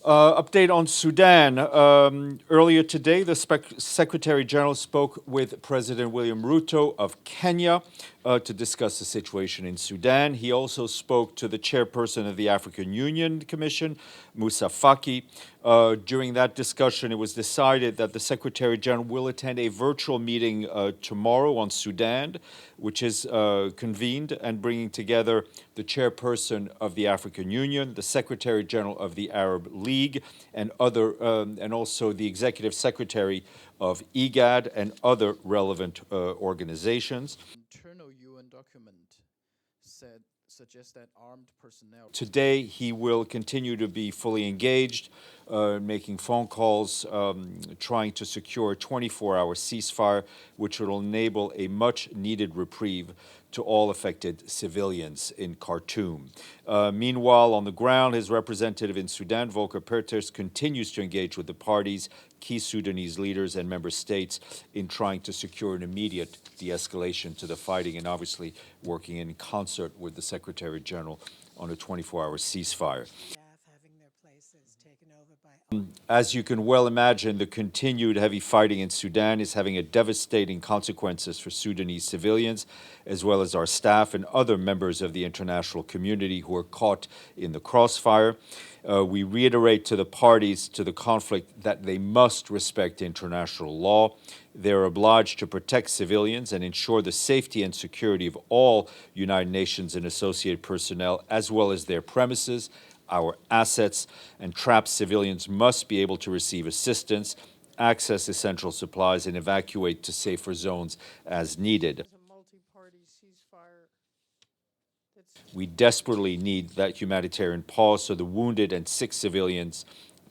Update on Sudan. Earlier today, the Secretary General spoke with President William Ruto of Kenya to discuss the situation in Sudan. He also spoke to the Chairperson of the African Union Commission, Moussa Faki. During that discussion, it was decided that the Secretary General will attend a virtual meeting tomorrow on Sudan, which is convened and bringing together the Chairperson of the African Union, the Secretary General of the Arab League, and also the Executive Secretary of IGAD and other relevant organizations. Internal UN document suggests that armed personnel. Today, he will continue to be fully engaged, making phone calls, trying to secure a 24-hour ceasefire, which will enable a much-needed reprieve to all affected civilians in Khartoum. Meanwhile, on the ground, his representative in Sudan, Volker Perthes, continues to engage with the parties, key Sudanese leaders and member states in trying to secure an immediate de-escalation to the fighting and obviously working in concert with the Secretary General on a 24-hour ceasefire. As you can well imagine, the continued heavy fighting in Sudan is having a devastating consequences for Sudanese civilians, as well as our staff and other members of the international community who are caught in the crossfire. We reiterate to the parties to the conflict that they must respect international law. They're obliged to protect civilians and ensure the safety and security of all United Nations and associated personnel, as well as their premises, our assets, and trapped civilians must be able to receive assistance, access essential supplies, and evacuate to safer zones as needed. We desperately need that humanitarian pause so the wounded and sick civilians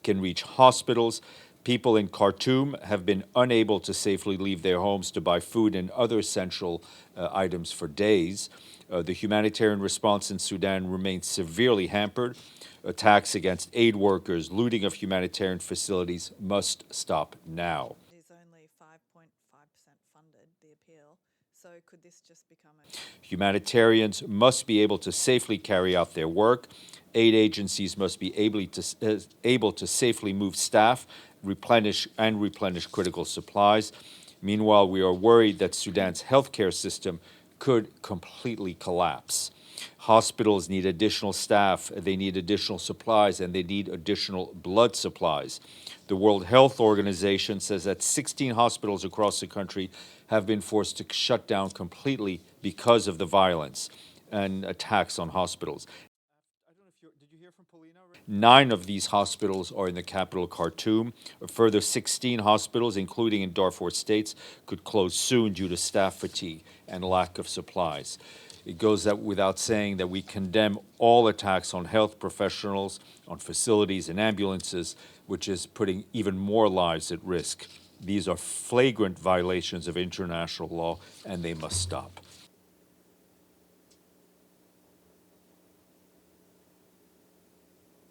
can reach hospitals. People in Khartoum have been unable to safely leave their homes to buy food and other essential items for days. The humanitarian response in Sudan remains severely hampered. Attacks against aid workers, looting of humanitarian facilities must stop now. It is only 5.5% funded, the appeal, so could this just become a... Humanitarians must be able to safely carry out their work. Aid agencies must be able to safely move staff, replenish critical supplies. Meanwhile, we are worried that Sudan's healthcare system could completely collapse. Hospitals need additional staff, they need additional supplies, and they need additional blood supplies. The World Health Organization says that 16 hospitals across the country have been forced to shut down completely because of the violence and attacks on hospitals. Did you hear from Paulina? 9 of these hospitals are in the capital, Khartoum. A further 16 hospitals, including in Darfur states, could close soon due to staff fatigue and lack of supplies. It goes without saying that we condemn all attacks on health professionals, on facilities and ambulances, which is putting even more lives at risk. These are flagrant violations of international law, and they must stop.